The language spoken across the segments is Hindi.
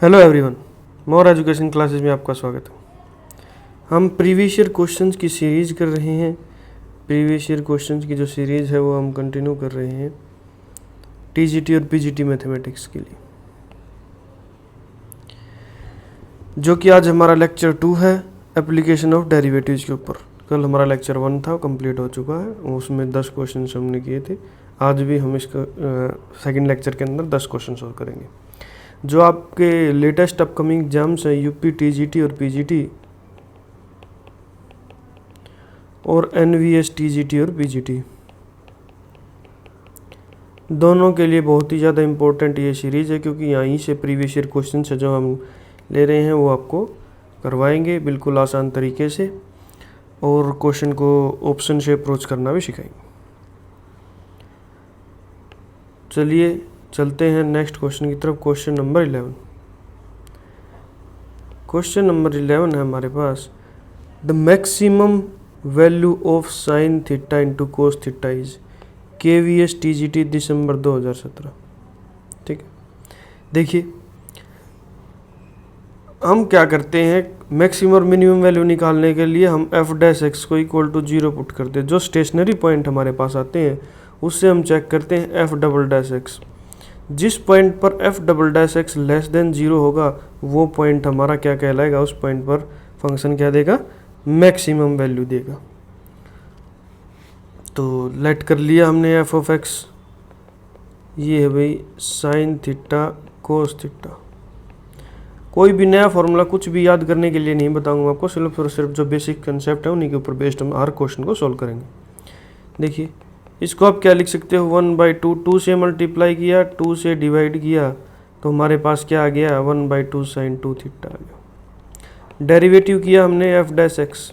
Hello everyone, more education classes में आपका स्वागत है। हम प्रीवियस ईयर क्वेश्चंस की सीरीज़ कर रहे हैं। प्रीवियस ईयर क्वेश्चंस की जो सीरीज़ है वो हम कंटिन्यू कर रहे हैं टीजीटी और पीजीटी मैथमेटिक्स के लिए, जो कि आज हमारा लेक्चर 2 है एप्लीकेशन ऑफ डेरिवेटिव्स के ऊपर। कल हमारा लेक्चर 1 था, कंप्लीट हो चुका है, उसमें 10 क्वेश्चन हमने किए थे। आज भी हम इसका सेकेंड लेक्चर के अंदर 10 क्वेश्चन सॉल्व करेंगे। जो आपके लेटेस्ट अपकमिंग एग्जाम्स हैं यूपी टीजीटी और पीजीटी और एनवीएस टीजीटी और पीजीटी, दोनों के लिए बहुत ही ज़्यादा इम्पोर्टेंट ये सीरीज़ है, क्योंकि यहीं से प्रीवियस ईयर क्वेश्चन है जो हम ले रहे हैं वो आपको करवाएंगे बिल्कुल आसान तरीके से, और क्वेश्चन को ऑप्शन से अप्रोच करना भी सिखाएंगे। चलिए चलते हैं नेक्स्ट क्वेश्चन की तरफ। Question number 11। क्वेश्चन नंबर 11 है हमारे पास, the maximum value of sine theta into cos theta is KVS TGT December 2017। ठीक है, देखिए हम क्या करते हैं, मैक्सिमम और मिनिमम वैल्यू निकालने के लिए हम एफ डैश एक्स को इक्वल टू 0 पुट करते हैं। जो स्टेशनरी पॉइंट हमारे पास आते हैं उससे हम चेक करते हैं एफ डबल डैश एक्स। जिस पॉइंट पर F double dash x less than 0 होगा वो पॉइंट हमारा क्या कहलाएगा, उस पॉइंट पर फंक्शन क्या देगा, मैक्सिमम वैल्यू देगा। तो लेट कर लिया हमने एफ ऑफ एक्स, ये है भाई साइन थीटा कोस थीटा। कोई भी नया फॉर्मूला कुछ भी याद करने के लिए नहीं बताऊंगा आपको, सिर्फ और सिर्फ जो बेसिक कंसेप्ट है उन्हीं के ऊपर बेस्ड हम हर क्वेश्चन को सॉल्व करेंगे। देखिए इसको आप क्या लिख सकते हो, 1/2, 2 से मल्टीप्लाई किया, 2 से डिवाइड किया, तो हमारे पास क्या आ गया, 1/2 साइन 2 थीटा आ गया। डेरिवेटिव किया हमने F dash x,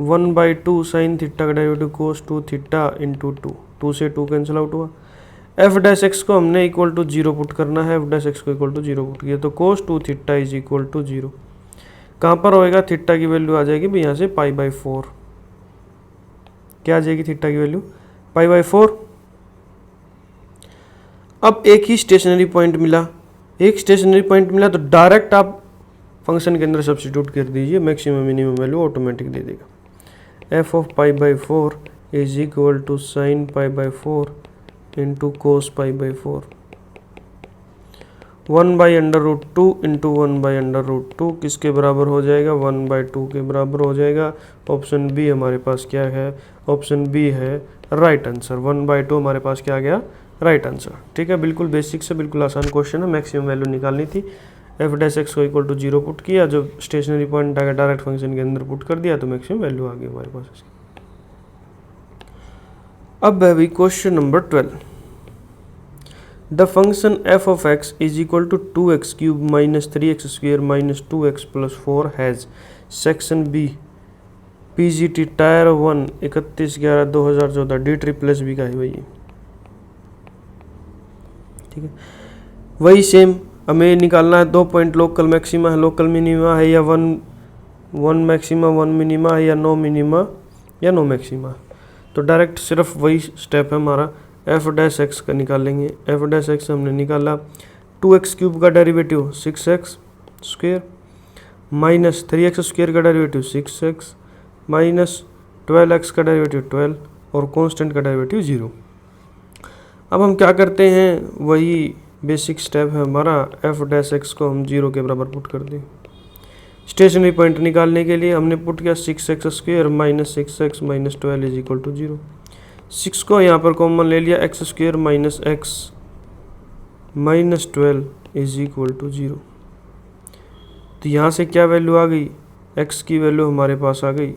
1/2 sine theta का डेरिवेटिव कोस 2 थीटा इंटू 2 से 2 कैंसिल आउट हुआ। एफ डैश एक्स को हमने इक्वल टू 0 पुट करना है, एफ डैश एक्स को इक्वल टू 0 पुट किया तो कोस 2 थीटा इज इक्वल टू 0। कहाँ पर होएगा, थीटा की वैल्यू आ जाएगी भाई यहाँ से π/4। क्या आ जाएगी थीटा की वैल्यू, π/4। अब एक ही स्टेशनरी पॉइंट मिला, तो डायरेक्ट आप फंक्शन के अंदर सब्स्टिट्यूट कर दीजिए, मैक्सिमम मिनिमम वैल्यू ऑटोमेटिक दे देगा। F of π/4 is equal to sine π/4 into cos π/4। 1/√2 into 1/√2 किसके बराबर हो जाएगा, 1/2 के बराबर हो जाएगा। ऑप्शन बी हमारे पास क्या है, ऑप्शन बी है राइट आंसर। 1/2 हमारे पास क्या आ गया, राइट आंसर। ठीक है, बिल्कुल बेसिक से बिल्कुल आसान क्वेश्चन है। मैक्सिमम वैल्यू निकालनी थी, एफ डैश एक्स को इक्वल टू 0 पुट किया, जो स्टेशनरी पॉइंट आगे डायरेक्ट फंक्शन के अंदर पुट कर दिया तो मैक्सिमम वैल्यू आ गई हमारे पास। अब है question number 12। The function F of x is equal to 2x³ minus 3x² minus 2x plus 4 has section B PGT tier 1 31/11/2014 D+B का है भाई। ठीक है, वही सेम हमें निकालना है। 2 पॉइंट लोकल मैक्सिमा है, लोकल मिनिमा है, या वन मैक्सिमा 1 मिनिमा है, या नो मिनिमा या नो मैक्सिमा। तो डायरेक्ट सिर्फ वही स्टेप है हमारा, एफ डैश एक्स का निकालेंगे। एफ डैश एक्स हमने निकाला, 2x³ का डेरिवेटिव 6x² माइनस 3x² का डेरिवेटिव 6x माइनस 12x का डेरिवेटिव 12 और कांस्टेंट का डेरिवेटिव 0। अब हम क्या करते हैं, वही बेसिक स्टेप है हमारा, एफ डैश एक्स को हम 0 के बराबर पुट कर दें। स्टेशनरी पॉइंट निकालने के लिए हमने पुट किया 6x² minus 6x minus 12 is equal to 0। 6 को यहाँ पर कॉमन ले लिया, x² minus x minus 12 is equal to 0। तो यहाँ से क्या वैल्यू आ गई, x की वैल्यू हमारे पास आ गई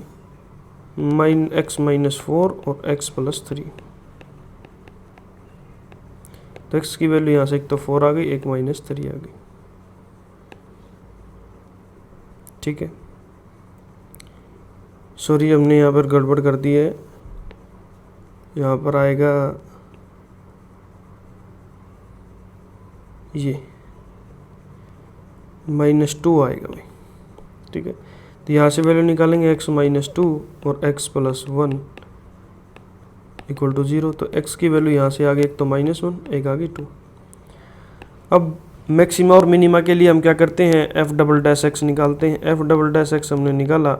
x माइनस 4 और x प्लस 3। तो x की वैल्यू यहाँ से एक तो 4 आ गई, एक माइनस 3 आ गई। ठीक है, सॉरी हमने यहाँ पर गड़बड़ कर दी है, यहाँ पर आएगा ये -2 आएगा भाई। ठीक है, तो यहाँ से वैल्यू निकालेंगे x माइनस 2 और x प्लस 1 इक्वल टू 0। तो x की वैल्यू यहाँ से आ गई, एक तो -1 एक आ गई 2। अब मैक्सिमा और मिनिमा के लिए हम क्या करते हैं, एफ डबल डैश एक्स निकालते हैं। एफ डबल डैश एक्स हमने निकाला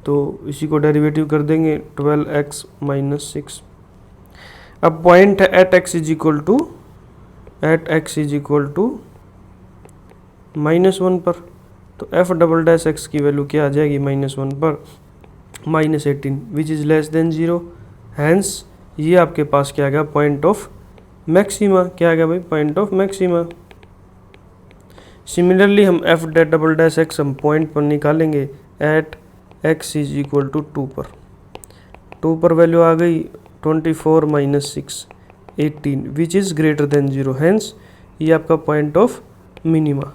तो इसी को डेरिवेटिव कर देंगे 12x माइनस 6। अब पॉइंट है at X is equal to -1 पर, तो एफ डबल डैश एक्स की वैल्यू क्या आ जाएगी -1 पर -18 which is less than 0। Hence ये आपके पास क्या आ गया, पॉइंट ऑफ मैक्सिमा। क्या आ गया भाई, पॉइंट ऑफ मैक्सिमा। सिमिलरली हम एफ डबल डैश एक्स हम पॉइंट पर निकालेंगे at X is equal to 2 पर। 2 पर वैल्यू आ गई 24 minus 6 18 which is greater than 0। Hence ये आपका पॉइंट ऑफ मिनिमा।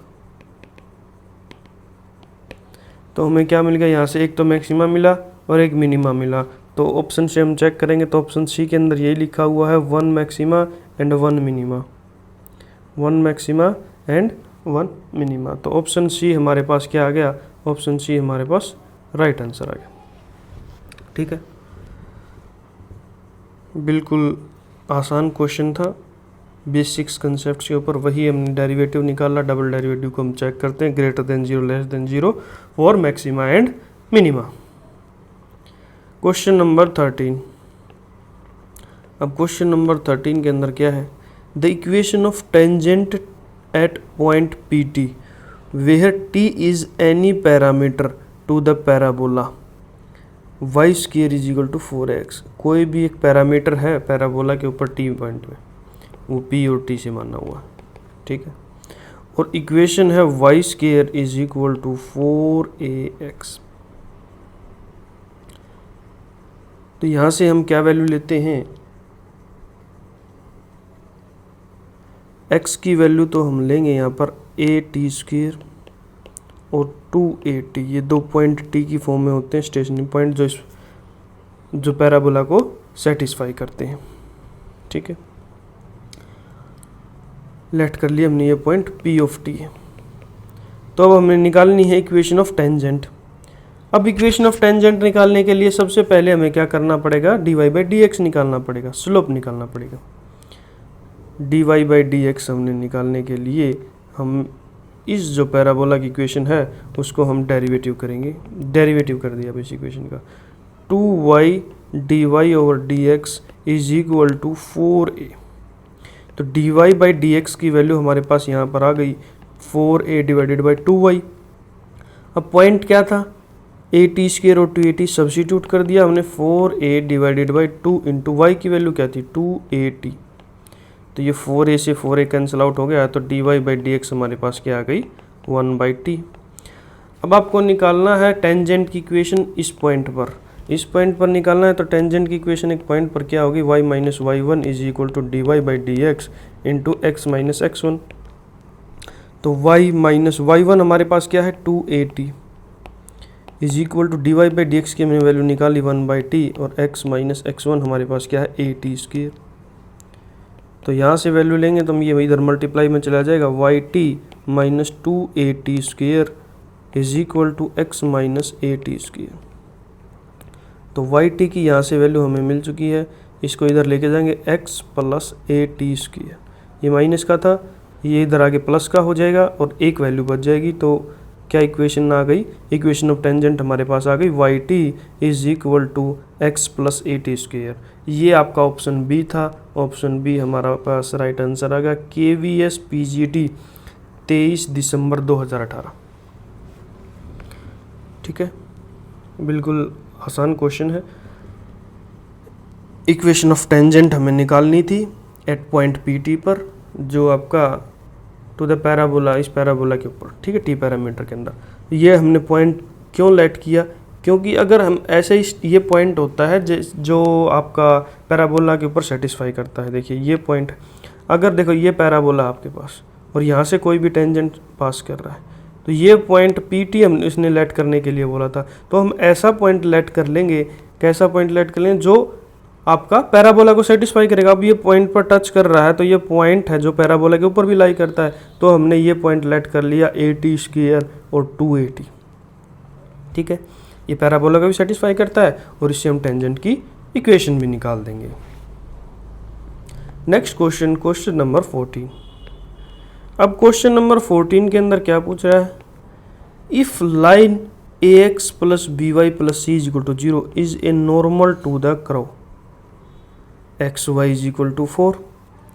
तो हमें क्या मिल गया यहाँ से, एक तो मैक्सिमा मिला और एक मिनिमा मिला। तो ऑप्शन से हम चेक करेंगे तो ऑप्शन सी के अंदर यही लिखा हुआ है 1 maxima and 1 minima, 1 maxima and 1 minima. तो ऑप्शन सी हमारे पास क्या आ गया, ऑप्शन सी हमारे पास राइट आंसर आ गया। ठीक है, बिल्कुल आसान क्वेश्चन था, बेसिक्स कंसेप्ट के ऊपर। वही हमने डेरिवेटिव निकाला, डबल डेरिवेटिव को हम चेक करते हैं, greater than 0 less than 0 for maxima and minima. Question number 13। अब क्वेश्चन नंबर 13 के अंदर क्या है, the equation of tangent at point P T where T is any parameter to the parabola Y square is equal to 4x। कोई भी एक पैरामीटर है पैराबोला के ऊपर टी पॉइंट में, वो पी और टी से माना हुआ है। ठीक है, और इक्वेशन है Y square is equal to 4ax। तो यहाँ से हम क्या वैल्यू लेते हैं, x की वैल्यू तो हम लेंगे यहाँ पर a² और 2at, ये 2 पॉइंट t की फॉर्म में होते हैं, स्टेशनरी पॉइंट जो पैराबोला को सेटिस्फाई करते हैं। ठीक है, लेट कर लिया हमने, ये पॉइंट p ऑफ t है। तो अब हमें निकालनी है इक्वेशन ऑफ टेंजेंट। अब इक्वेशन ऑफ टेंजेंट निकालने के लिए सबसे पहले हमें क्या करना पड़ेगा, dy/dx निकालना पड़ेगा, स्लोप निकालना पड़ेगा। dy/dx हमने निकालने के लिए हम इस जो पैराबोला की इक्वेशन है उसको हम डेरिवेटिव करेंगे। डेरिवेटिव कर दिया अब इस इक्वेशन का, 2y dy/dx is equal to 4a। तो dy/dx की वैल्यू हमारे पास यहाँ पर आ गई 4a डिवाइडेड बाई 2y। अब पॉइंट क्या था, at² और 2at सब्सिट्यूट कर दिया हमने, 4a divided by 2 into Y की वैल्यू क्या थी 2at। तो ये 4a से 4a कैंसिल आउट हो गया, तो dy/dx हमारे पास क्या आ गई 1/t। अब आपको निकालना है टेंजेंट की इक्वेशन इस पॉइंट पर, इस पॉइंट पर निकालना है। तो टेंजेंट की इक्वेशन एक पॉइंट पर क्या होगी, y minus y1 is equal to dy/dx into x minus x1। तो y माइनस y1 हमारे पास क्या है 2at is equal to dy/dx की हमने वैल्यू निकाली 1/t और x माइनस x1 हमारे पास क्या है at²। तो यहाँ से वैल्यू लेंगे तो हम ये इधर मल्टीप्लाई में चला जाएगा, yt minus 2at² is equal to x minus at²। तो yt की यहाँ से वैल्यू हमें मिल चुकी है, इसको इधर लेके जाएंगे x प्लस at²। ये माइनस का था, ये इधर आगे प्लस का हो जाएगा और एक वैल्यू बच जाएगी। तो क्या इक्वेशन आ गई, इक्वेशन ऑफ टेंजेंट हमारे पास आ गई yt is equal to x plus at²। ये आपका ऑप्शन बी था, ऑप्शन बी हमारा पास राइट आंसर आ गया। KVS PGT 23 दिसंबर 2018। ठीक है, बिल्कुल आसान क्वेश्चन है। इक्वेशन ऑफ टेंजेंट हमें निकालनी थी एट पॉइंट PT पर, जो आपका टू द पैराबोला, इस पैराबोला के ऊपर। ठीक है, टी पैरामीटर के अंदर। ये हमने पॉइंट क्यों लेट किया, क्योंकि अगर हम ऐसे ही, ये पॉइंट होता है जो आपका पैराबोला के ऊपर सेटिस्फाई करता है। देखिए ये पॉइंट, अगर देखो ये पैराबोला आपके पास और यहाँ से कोई भी टेंजेंट पास कर रहा है, तो ये पॉइंट PT हम इसने लेट करने के लिए बोला था। तो हम ऐसा पॉइंट लेट कर लेंगे, कैसा पॉइंट लेट कर लेंगे जो आपका पैराबोला को सेटिस्फाई करेगा। अब ये पॉइंट पर टच कर रहा है, तो ये पॉइंट है जो पैराबोला के ऊपर भी लाई करता है। तो हमने ये पॉइंट लेट कर लिया at² और 2at। ठीक है, ये पैराबोला को भी सेटिस्फाई करता है और इससे हम टेंजेंट की इक्वेशन भी निकाल देंगे। Next question, question number 14। अब क्वेश्चन नंबर 14 के अंदर क्या पूछ रहा है, if line ax plus B Y plus C is equal to 0 is a normal to the curve X Y is equal to 4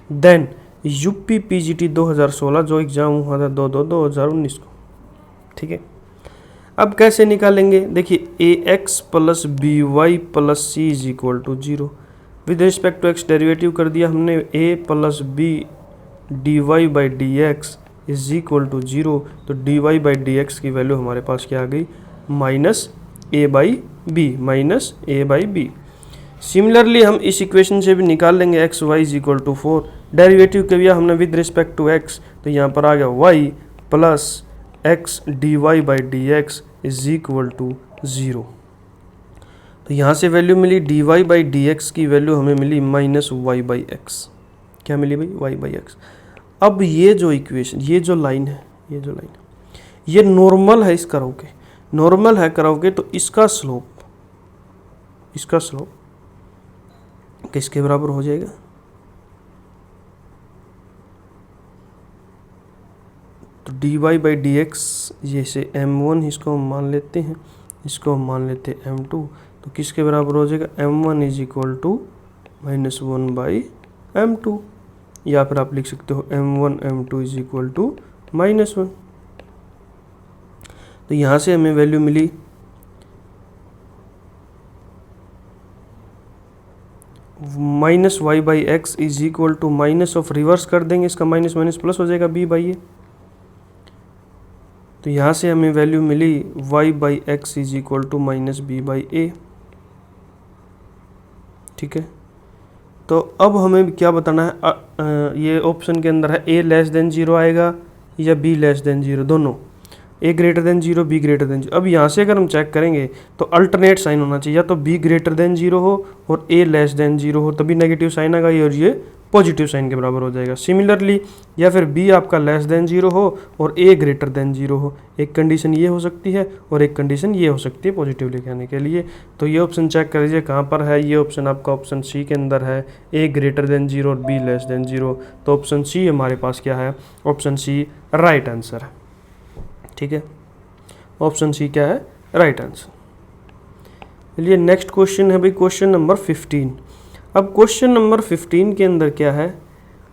then UP PGT 2016 जो एग्जाम हुआ था 2019 को। ठीक है, अब कैसे निकालेंगे, देखिए A X plus B Y plus C is equal to 0, with respect to X derivative कर दिया हमने, A plus B D Y by D X is equal to 0, तो D Y by D x की वैल्यू हमारे पास क्या आ गई, minus A by B, minus A by B. Similarly हम इस इक्वेशन से भी निकाल लेंगे X Y is equal to 4, derivative के दिया हमने विद रिस्पेक्ट टू एक्स, तो यहाँ पर आ गया Y plus X D Y by D X is equal to 0। तो यहाँ से वैल्यू मिली D Y by D x की वैल्यू हमें मिली माइनस वाई बाई एक्स, क्या मिली भाई, वाई बाई एक्स। अब ये जो इक्वेशन, ये जो लाइन है, ये नॉर्मल है इस कर्व के, नॉर्मल है कर्व के, तो इसका स्लोप किसके बराबर हो जाएगा, तो D Y by D X, जैसे m1 इसको हम मान लेते हैं, इसको हम मान लेते हैं m2, तो किसके बराबर हो जाएगा, m1 is equal to minus 1 by m2, या फिर आप लिख सकते हो m1 m2 is equal to minus 1। तो यहाँ से हमें वैल्यू मिली minus Y by X is equal to minus of, reverse कर देंगे इसका, माइनस माइनस प्लस हो जाएगा बी बाई ए, तो यहाँ से हमें वैल्यू मिली Y by X is equal to minus B by A. ठीक है, तो अब हमें क्या बताना है, ये ऑप्शन के अंदर है ए लेस देन 0 आएगा या बी लेस देन 0, दोनों, A greater than 0 B greater than 0। अब यहाँ से अगर हम चेक करेंगे तो अल्टरनेट साइन होना चाहिए, या तो बी ग्रेटर देन 0 हो और ए लेस देन 0 हो, तभी नेगेटिव साइन आएगा और ये पॉजिटिव साइन के बराबर हो जाएगा। सिमिलरली या फिर बी आपका लेस देन 0 हो और ए ग्रेटर देन 0 हो, एक कंडीशन ये हो सकती है और एक कंडीशन ये हो सकती है पॉजिटिव लेके आने के लिए। तो ये ऑप्शन चेक कर लीजिए कहाँ पर है, ये ऑप्शन आपका ऑप्शन सी के अंदर है, ए ग्रेटर देन 0 और बी लेस देन 0, तो ऑप्शन सी हमारे पास क्या है, ऑप्शन सी राइट आंसर है। ठीक है, ऑप्शन सी क्या है, राइट आंसर। चलिए नेक्स्ट क्वेश्चन है भाई क्वेश्चन नंबर 15। अब क्वेश्चन नंबर 15 के अंदर क्या है,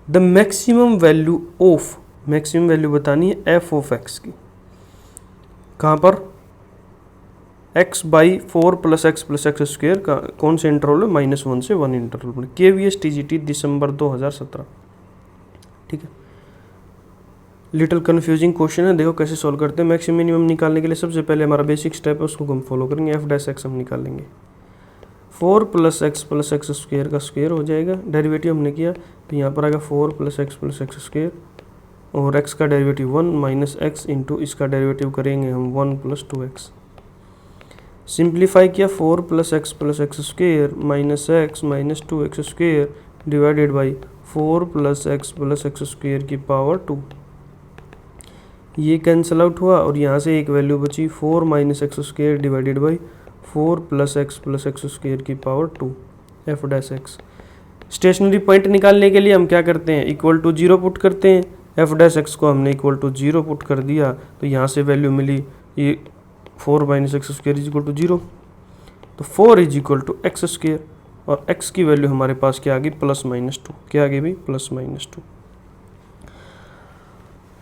the maximum value of, maximum value बतानी है एफ ऑफ एक्स की, कहाँ पर, x by 4 plus X square का कौन से इंटरवल में, -1 से 1 इंटरवल में, KVS TGT दिसंबर 2017। ठीक है, लिटिल कन्फ्यूजिंग क्वेश्चन है, देखो कैसे सॉल्व करते हैं। मैक्सिमम मिनिमम निकालने के लिए सबसे पहले हमारा बेसिक स्टेप है, उसको हम फॉलो करेंगे, एफ डैश एक्स हम निकालेंगे, 4 प्लस एक्स स्क्वेयर का स्क्वेयर हो जाएगा, डेरिवेटिव हमने किया तो यहाँ पर आएगा 4 प्लस एक्स स्क्वेयर, और एक्स का डेरिवेटिव 1 माइनस एक्स इंटू इसका डेरिवेटिव करेंगे हम 1 प्लस 2x। सिंप्लीफाई किया, 4 plus X square minus x minus 2x square divided by 4 plus X square की पावर 2, ये कैंसिल आउट हुआ और यहाँ से एक वैल्यू बची 4 minus X square divided by 4 plus X square की power 2, F dash X. Stationary point निकालने के लिए हम क्या करते हैं, इक्वल टू 0 पुट करते हैं, एफ डैश एक्स को हमने इक्वल टू 0 पुट कर दिया, तो यहाँ से वैल्यू मिली ये 4 minus X square is equal to 0, तो 4 is equal to X square, और एक्स की वैल्यू हमारे पास क्या आ गई, +-2, क्या आ गई भाई, +-2।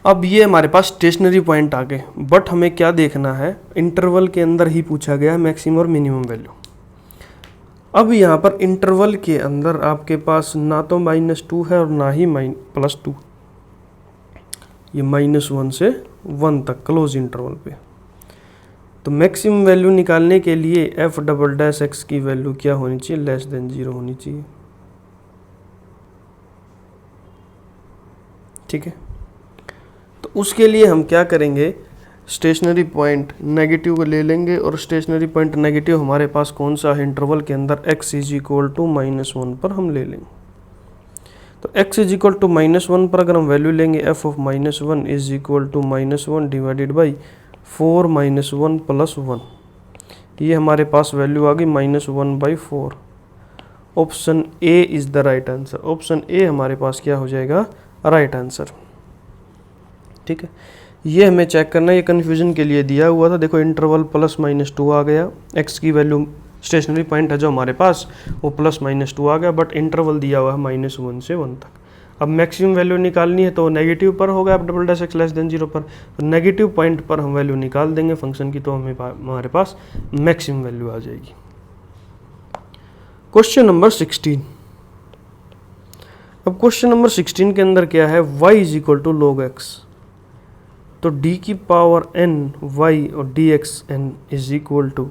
अब ये हमारे पास स्टेशनरी पॉइंट आ गए, बट हमें क्या देखना है, इंटरवल के अंदर ही पूछा गया है मैक्सिमम और मिनिमम वैल्यू। अब यहाँ पर इंटरवल के अंदर आपके पास ना तो -2 है और ना ही +2, ये -1 से 1 तक क्लोज इंटरवल पे। तो मैक्सिमम वैल्यू निकालने के लिए एफ डबल डैश एक्स की वैल्यू क्या होनी चाहिए, लेस देन 0 होनी चाहिए। ठीक है, तो उसके लिए हम क्या करेंगे, स्टेशनरी पॉइंट नेगेटिव ले लेंगे, और स्टेशनरी पॉइंट नेगेटिव हमारे पास कौन सा है, इंटरवल के अंदर x इज इक्वल टू -1 पर हम ले लेंगे। तो x इज इक्वल टू -1 पर अगर हम वैल्यू लेंगे, f of -1 is equal to -1 divided by 4 -1 + 1, ये हमारे पास वैल्यू आ गई -1/4। Option A is the right answer, option A हमारे पास क्या हो जाएगा, राइट आंसर। ठीक है, ये हमें चेक करना है, ये कन्फ्यूजन के लिए दिया हुआ था। देखो इंटरवल +-2 आ गया, एक्स की वैल्यू स्टेशनरी पॉइंट है जो हमारे पास वो +-2 आ गया, बट इंटरवल दिया हुआ है -1 से 1 तक। अब मैक्सिमम वैल्यू निकालनी है तो नेगेटिव पर होगा, अब $x<0 पर, तो नेगेटिव पॉइंट पर हम वैल्यू निकाल देंगे फंक्शन की, तो हमारे पास मैक्सिमम वैल्यू आ जाएगी। Question number 16। अब क्वेश्चन नंबर 16 के अंदर क्या है, y = log x, तो d⁻n y और dxn =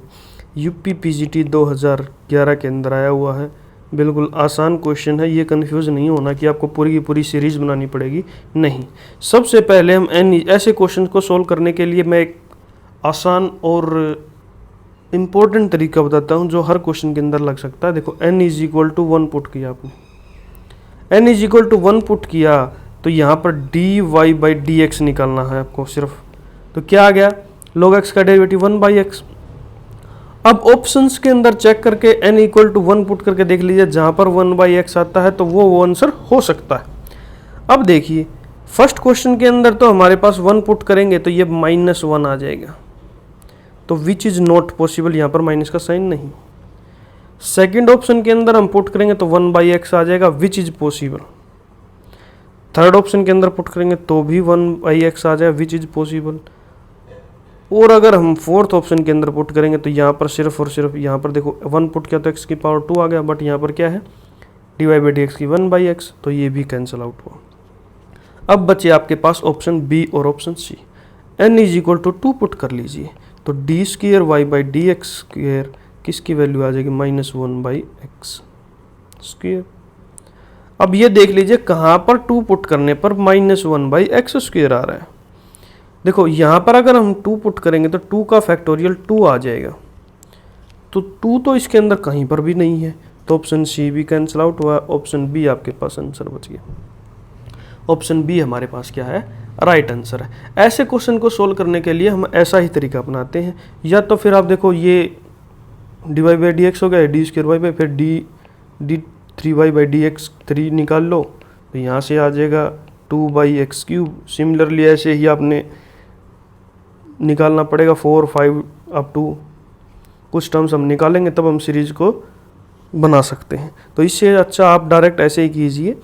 UPPGT 2011 के अंदर आया हुआ है। बिल्कुल आसान क्वेश्चन है, ये कंफ्यूज नहीं होना कि आपको पूरी की पूरी सीरीज बनानी पड़ेगी, नहीं। सबसे पहले हम ऐसे क्वेश्चन को सोल्व करने के लिए मैं एक आसान और इम्पोर्टेंट तरीका बताता हूँ जो हर क्वेश्चन के अंदर लग सकता है। देखो n = 1 पुट किया आपने, n = 1 पुट किया तो यहाँ पर dy/dx निकालना है आपको सिर्फ, तो क्या आ गया, log x का डेरिवेटिव 1/x। अब ऑप्शंस के अंदर चेक करके n = 1 पुट करके देख लीजिए, जहाँ पर 1/x आता है तो वो आंसर हो सकता है। अब देखिए फर्स्ट क्वेश्चन के अंदर तो हमारे पास 1 पुट करेंगे तो ये -1 आ जाएगा, तो विच इज़ नॉट पॉसिबल, यहाँ पर माइनस का साइन नहीं। सेकंड ऑप्शन के अंदर हम पुट करेंगे तो 1/x आ जाएगा, which is possible. Third option के अंदर पुट करेंगे तो भी 1/x आ जाए, विच इज़ पॉसिबल। और अगर हम फोर्थ ऑप्शन के अंदर पुट करेंगे तो यहाँ पर सिर्फ और सिर्फ, यहाँ पर देखो 1 पुट किया तो x⁻2 आ गया, बट यहाँ पर क्या है dy/dx की 1/x, तो ये भी कैंसिल आउट हुआ। अब बचे आपके पास ऑप्शन बी और ऑप्शन सी। n = 2 पुट कर लीजिए तो d²y/dx² किसकी वैल्यू आ जाएगी, -1/x²। अब ये देख लीजिए कहाँ पर 2 पुट करने पर -1/x² आ रहा है। देखो यहाँ पर अगर हम 2 पुट करेंगे तो 2 का फैक्टोरियल 2 आ जाएगा, तो 2 तो इसके अंदर कहीं पर भी नहीं है, तो ऑप्शन सी भी कैंसिल आउट हुआ। ऑप्शन बी आपके पास आंसर बच गया। ऑप्शन बी हमारे पास क्या है, राइट आंसर है। ऐसे क्वेश्चन को सोल्व करने के लिए हम ऐसा ही तरीका अपनाते हैं, या तो फिर आप देखो ये dy/dx हो गया, d²y, फिर d3y/dx 3 निकाल लो तो यहाँ से आ जाएगा 2/x³। सिमिलरली ऐसे ही आपने निकालना पड़ेगा 4, 5 अप टू कुछ टर्म्स हम निकालेंगे तब हम सीरीज को बना सकते हैं। तो इससे अच्छा आप डायरेक्ट ऐसे ही कीजिए, n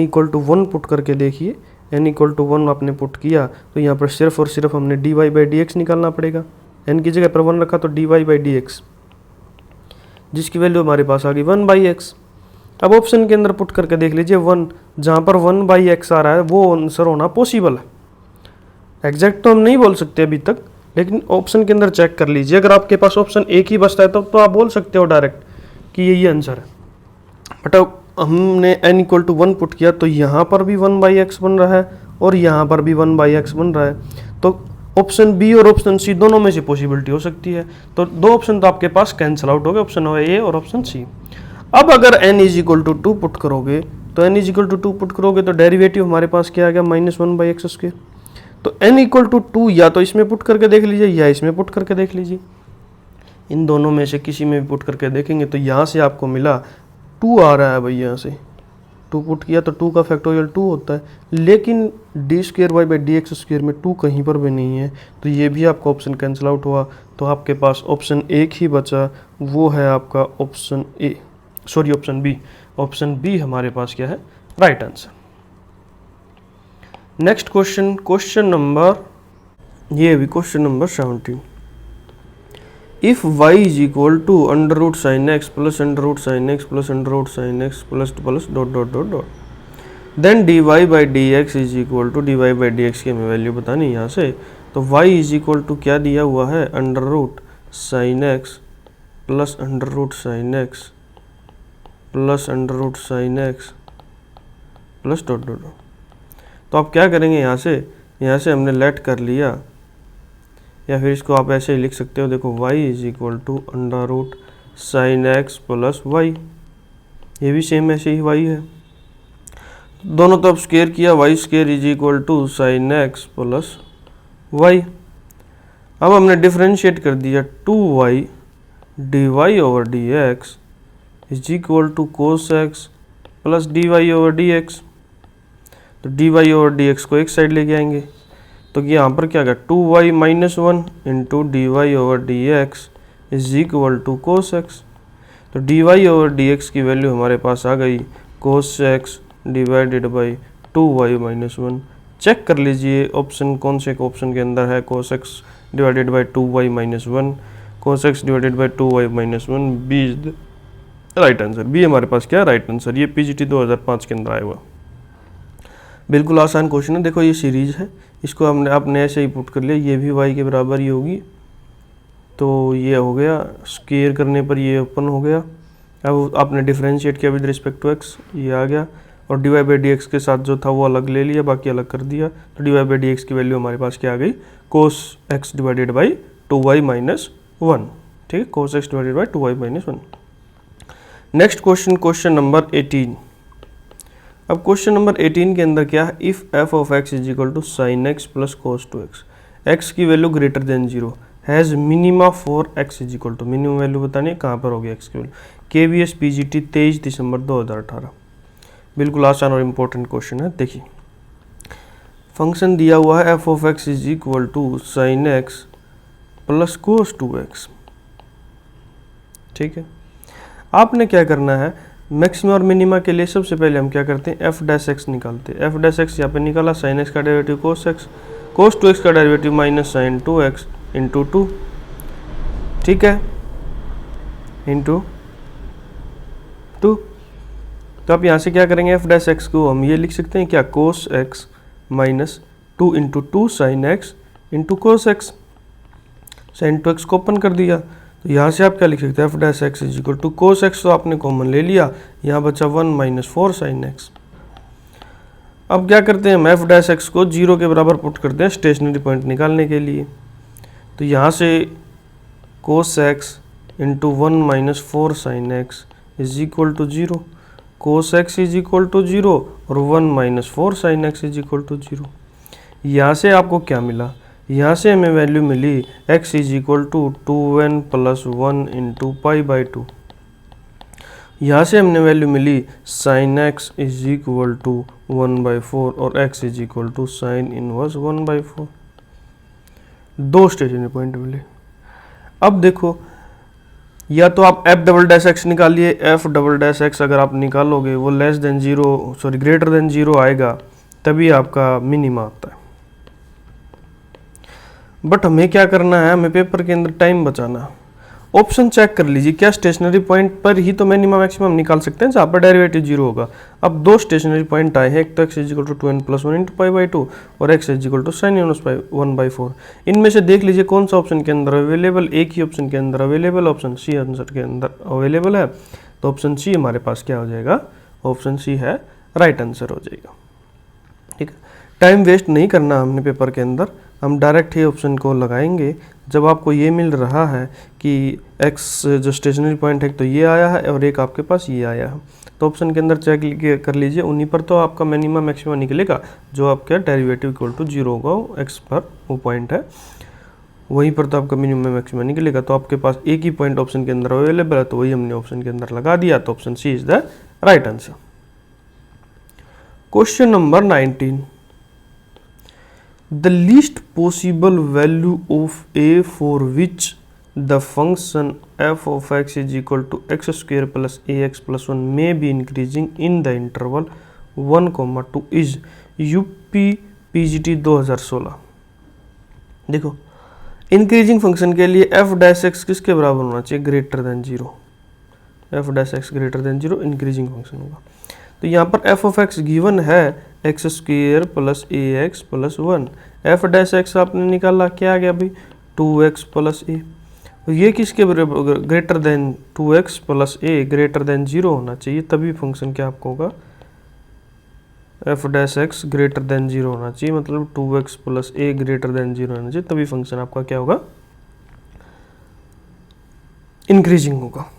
= 1 पुट करके देखिए। n = 1 आपने पुट किया तो यहाँ पर सिर्फ और सिर्फ हमने dy/dx निकालना पड़ेगा। n की जगह पर 1 रखा तो dy/dx, जिसकी वैल्यू हमारे पास आ गई 1/x। अब ऑप्शन के अंदर पुट करके देख लीजिए 1, जहाँ पर 1/x आ रहा है वो आंसर होना पॉसिबल है। एग्जैक्ट तो हम नहीं बोल सकते अभी तक, लेकिन ऑप्शन के अंदर चेक कर लीजिए। अगर आपके पास ऑप्शन एक ही बचता है तो आप बोल सकते हो डायरेक्ट कि यही आंसर है। बट अब हमने n = 1 पुट किया तो यहाँ पर भी 1/x बन रहा है और यहाँ पर भी 1/x बन रहा है, तो ऑप्शन बी और ऑप्शन सी दोनों में से पॉसिबिलिटी हो सकती है। तो दो ऑप्शन तो आपके पास कैंसिल आउट हो गए, ऑप्शन ए और ऑप्शन सी। अब अगर n = 2 पुट करोगे तो n = 2 पुट करोगे तो डेरिवेटिव हमारे पास क्या आ गया, -1/x²। तो n = 2 या तो इसमें पुट करके देख लीजिए या इसमें पुट करके देख लीजिए, इन दोनों में से किसी में भी पुट करके देखेंगे तो यहाँ से आपको मिला 2 आ रहा है भाई, यहाँ से 2 पुट किया तो 2 का फैक्टोरियल 2 होता है, लेकिन d²y/dx² में 2 कहीं पर भी नहीं है, तो ये भी आपका ऑप्शन कैंसिल आउट हुआ। तो आपके पास ऑप्शन एक ही बचा, वो है आपका option A, sorry option B. Option B हमारे पास क्या है, right answer. Next question, question number 17। If y = √sin x + √sin x + √sin x + then dy/dx = dy/dx की हमें वैल्यू बतानी है यहाँ से। तो y = क्या दिया हुआ है, √sin x + √sin x + √sin x + तो आप क्या करेंगे, यहाँ से हमने लेट कर लिया, या फिर इसको आप ऐसे ही लिख सकते हो। देखो y = √sin x + y, ये भी सेम ऐसे ही y है, दोनों तरफ स्क्वायर किया, y² = sin x + y। अब हमने डिफरेंशिएट कर दिया 2y dy/dx = cos x + dy/dx। तो D Y over D X को एक साइड लेके आएंगे, तो यहाँ पर क्या आएगा 2y minus 1 into D Y over D X is equal to cos X. तो D Y over D x की वैल्यू हमारे पास आ गई cos x divided by 2y minus 1। Check कर लीजिए ऑप्शन कौन से ऑप्शन के अंदर है cos x divided by 2y minus 1, cos x divided by 2y minus 1, B is the right answer. B हमारे पास क्या है राइट आंसर। ये पीजीटी 2005 के अंदर आया हुआ, बिल्कुल आसान क्वेश्चन है। देखो ये सीरीज है, इसको आपने ऐसे ही पुट कर लिया, ये भी y के बराबर ही होगी, तो ये हो गया, स्क्वायर करने पर ये ओपन हो गया। अब आपने डिफरेंशिएट किया विद रिस्पेक्ट टू x, ये आ गया, और D Y by D X के साथ जो था वो अलग ले लिया, बाकी अलग कर दिया। तो D Y by D x की वैल्यू हमारे पास क्या आ गई cos x divided by 2y minus 1। ठीक है, cos x divided by 2y minus 1। Next question, question number 18। अब क्वेश्चन नंबर 18 के अंदर क्या है, if f of x is equal to sine x plus cos two x, x की value greater than 0 has minima for x is equal to, minimum value बतानी है कहाँ पर होगी एक्स की वैल्यू। KBS PGT 23 दिसंबर 2018। बिल्कुल आसान और इम्पोर्टेंट क्वेश्चन है। देखिए फंक्शन दिया हुआ है F of x is equal to sine x plus cos two X. ठीक है, आपने क्या करना है, मैक्सिमम और मिनिमा के लिए सबसे पहले हम क्या करते हैं एफ डैश एक्स निकालते हैं। एफ डैश एक्स यहाँ पे निकाला, साइन एक्स का derivative cos X, cos two X का derivative minus sine 2x into 2। ठीक है, इंटू 2। तो आप यहाँ से क्या करेंगे, एफ डैश एक्स को हम ये लिख सकते हैं क्या, cos X minus 2 into 2 sine X into cos X. Sine 2x को ओपन कर दिया, तो यहाँ से आप क्या लिख सकते हैं, F dash X is equal to cos X, तो आपने कॉमन ले लिया, यहाँ बचा 1 माइनस 4 साइन एक्स। अब क्या करते हैं, हम एफ डैश एक्स को 0 के बराबर पुट करते हैं स्टेशनरी पॉइंट निकालने के लिए। तो यहाँ से cos X into 1 minus 4 sine X is equal to 0, cos X is equal to 0 और 1 minus 4 sine X is equal to 0। यहाँ से आपको क्या मिला, यहाँ से हमें वैल्यू मिली x is equal to 2n plus 1 into pi by 2। यहाँ से हमने वैल्यू मिली sine x is equal to 1/4 और x is equal to sine inverse 1/4। दो स्टेशनरी पॉइंट मिले। अब देखो, या तो आप f डबल डैश एक्स निकालिए, f डबल डैश एक्स अगर आप निकालोगे वो less than 0 sorry greater than 0 आएगा, तभी आपका मिनिमा आता है। बट हमें क्या करना है, हमें पेपर के अंदर टाइम बचाना। ऑप्शन चेक कर लीजिए, क्या स्टेशनरी पॉइंट पर ही तो मिनिमम मैक्सिमम निकाल सकते हैं जहाँ पर डेरिवेटिव 0 होगा। अब दो स्टेशनरी पॉइंट आए हैं, एक तो x is equal to 2n plus 1 into pi by 2 और x is equal to sine inverse 1/4। इनमें से देख लीजिए कौन सा ऑप्शन के अंदर अवेलेबल, एक ही ऑप्शन के अंदर अवेलेबल, ऑप्शन सी आंसर के अंदर अवेलेबल है, तो ऑप्शन सी हमारे पास क्या हो जाएगा, ऑप्शन सी है राइट आंसर हो जाएगा। ठीक है, टाइम वेस्ट नहीं करना हमने पेपर के अंदर, हम डायरेक्ट ही ऑप्शन को लगाएंगे। जब आपको ये मिल रहा है कि x जो स्टेशनरी पॉइंट है तो ये आया है और एक आपके पास ये आया है, तो ऑप्शन के अंदर चेक कर लीजिए, उन्हीं पर तो आपका मिनिमम मैक्सिमम निकलेगा जो आपका डेरिवेटिव इक्वल टू 0 होगा, x पर वो पॉइंट है वहीं पर तो आपका मिनिमम मैक्सिमम निकलेगा। तो आपके पास एक ही पॉइंट ऑप्शन के अंदर अवेलेबल है, तो वही हमने ऑप्शन के अंदर लगा दिया, तो option C is the right answer. Question number 19, the least possible value of a for which the function f of x is equal to x square plus ax plus 1 may be increasing in the interval 1, 2 is UP PGT 2016। देखो इंक्रीजिंग फंक्शन के लिए f डैश एक्स किसके बराबर होना चाहिए, greater than 0। f dash X greater than 0 increasing function होगा। तो यहाँ पर f ऑफ x गिवन है X square plus A X plus 1, F dash X आपने निकाला, क्या आ गया भाई 2x प्लस ए। ये किसके बराबर, ग्रेटर देन 2x प्लस ए ग्रेटर देन 0 होना चाहिए, तभी फंक्शन क्या आपको होगा, F dash X greater than 0 होना चाहिए, मतलब 2x प्लस ए ग्रेटर देन 0 होना चाहिए, तभी फंक्शन आपका क्या होगा, इंक्रीजिंग होगा।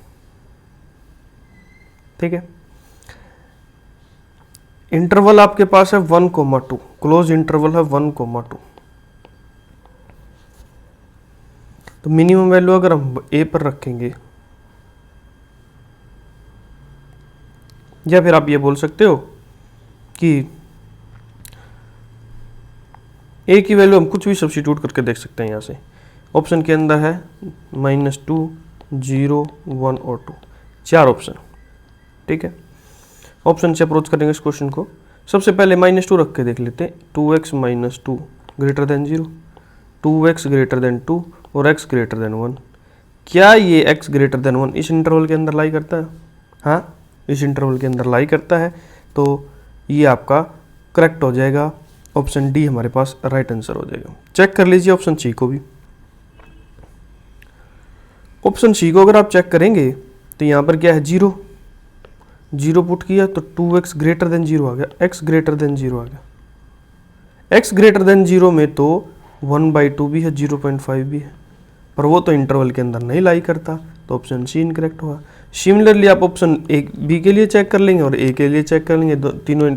ठीक है, इंटरवल आपके पास है 1, 2, क्लोज इंटरवल है 1, 2। तो मिनिमम वैल्यू अगर हम ए पर रखेंगे, या फिर आप ये बोल सकते हो कि ए की वैल्यू हम कुछ भी सब्स्टिट्यूट करके देख सकते हैं यहाँ से। ऑप्शन के अंदर है -2, 0, 1 और 2, 4 ऑप्शन। ठीक है, ऑप्शन से अप्रोच करेंगे इस क्वेश्चन को। सबसे पहले -2 रख के देख लेते हैं। 2x - 2 greater than 0, 2x greater than 2 और x ग्रेटर देन 1। क्या ये x ग्रेटर देन 1 इस इंटरवल के अंदर लाई करता है? हाँ, इस इंटरवल के अंदर लाई करता है, तो ये आपका करेक्ट हो जाएगा। ऑप्शन डी हमारे पास राइट आंसर हो जाएगा। चेक कर लीजिए ऑप्शन सी को भी। ऑप्शन सी को अगर आप चेक करेंगे तो यहाँ पर क्या है, 0 0 पुट किया तो 2x ग्रेटर देन 0 आ गया, x ग्रेटर देन 0 आ गया। x ग्रेटर देन 0 में तो 1/2 भी है, 0.5 भी है, पर वो तो इंटरवल के अंदर नहीं लाई करता, तो ऑप्शन सी इनकरेक्ट हुआ। सिमिलरली आप ऑप्शन ए बी के लिए चेक कर लेंगे और ए के लिए चेक कर लेंगे, तीनों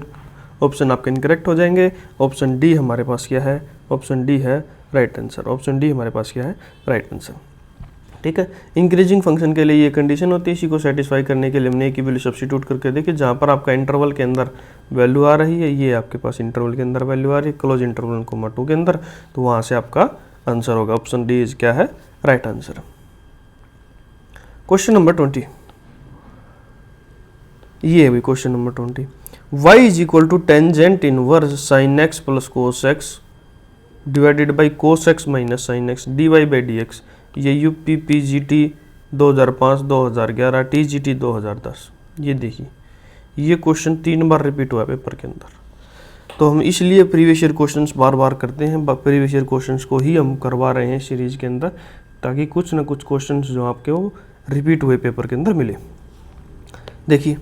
ऑप्शन आपके इनकरेक्ट हो जाएंगे। ऑप्शन डी हमारे पास क्या है? ऑप्शन डी है राइट आंसर। ऑप्शन डी हमारे पास क्या है? Right answer. ठीक है, इंक्रीजिंग फंक्शन के लिए ये कंडीशन होती है। इसी को सेटिस्फाई करने के लिए हमने ए की वैल्यू सब्स्टिट्यूट करके देखिए, जहाँ पर आपका इंटरवल के अंदर वैल्यू आ रही है, ये आपके पास इंटरवल के अंदर वैल्यू आ रही है, क्लोज इंटरवल कोमा 2 के अंदर, तो वहाँ से आपका आंसर होगा। ऑप्शन डी इज क्या है? Right answer. क्वेश्चन नंबर 20, ये है भाई question number 20। y is equal to tangent inverse sine x plus cos x divided by cos X minus sine X D Y by D X. ये यूपी पीजीटी 2005, 2011, टीजीटी 2010। ये देखिए, ये क्वेश्चन 3 बार रिपीट हुआ पेपर के अंदर, तो हम इसलिए प्रीवियस ईयर क्वेश्चंस बार बार करते हैं। प्रीवियस ईयर क्वेश्चंस को ही हम करवा रहे हैं सीरीज के अंदर, ताकि कुछ ना कुछ क्वेश्चंस जो आपके वो रिपीट हुए पेपर के अंदर मिले। देखिए,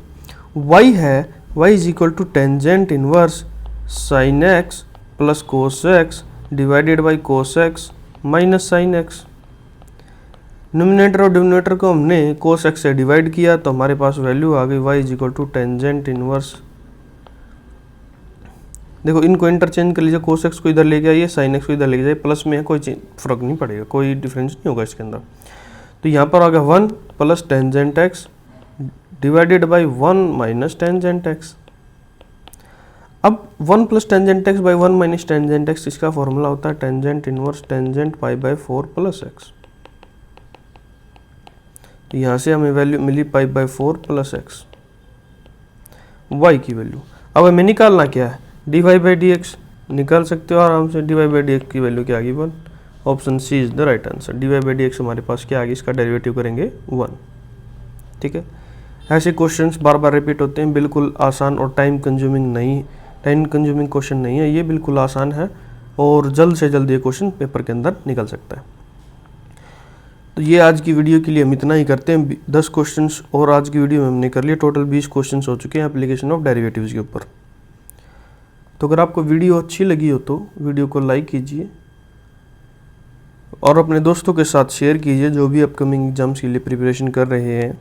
y है, y is equal to tangent inverse sine x plus cos x divided by cos X minus sine X. Numerator और डिनोमिनेटर को हमने कोस एक्स से डिवाइड किया तो हमारे पास वैल्यू आ गई y is equal to tangent inverse. देखो, इनको इंटरचेंज कर लीजिए, कोस एक्स को इधर लेके आइए, साइन एक्स को इधर लेके जाइए, प्लस में है, कोई फर्क नहीं पड़ेगा, कोई डिफरेंस नहीं होगा इसके अंदर। तो यहाँ पर आ गया 1 plus tangent X divided by 1 minus tangent X. अब 1 plus tangent X by 1 minus tangent X, इसका फॉर्मूला होता है tangent inverse tangent pi by 4 plus X. तो यहाँ से हमें वैल्यू मिली pi by 4 plus X, Y की वैल्यू। अब हमें निकालना क्या है? D Y by D X निकाल सकते हो आराम से। D Y by D x की वैल्यू क्या आ गई? 1। Option C is the right answer. D Y by D X हमारे पास क्या आ गई? इसका डेरिवेटिव करेंगे 1। ठीक है, ऐसे क्वेश्चंस बार बार रिपीट होते हैं, बिल्कुल आसान और टाइम कंज्यूमिंग क्वेश्चन नहीं है, ये बिल्कुल आसान है और जल्द से जल्द ये क्वेश्चन पेपर के अंदर निकल सकता है। तो ये आज की वीडियो के लिए हम इतना ही करते हैं। 10 क्वेश्चंस और आज की वीडियो में हमने कर लिए, टोटल 20 क्वेश्चंस हो चुके हैं एप्लीकेशन ऑफ डेरिवेटिव्स के ऊपर। तो अगर आपको वीडियो अच्छी लगी हो तो वीडियो को लाइक कीजिए और अपने दोस्तों के साथ शेयर कीजिए जो भी अपकमिंग एग्जाम्स के लिए प्रिपरेशन कर रहे हैं,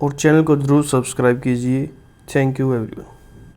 और चैनल को ज़रूर सब्सक्राइब कीजिए। Thank you everyone.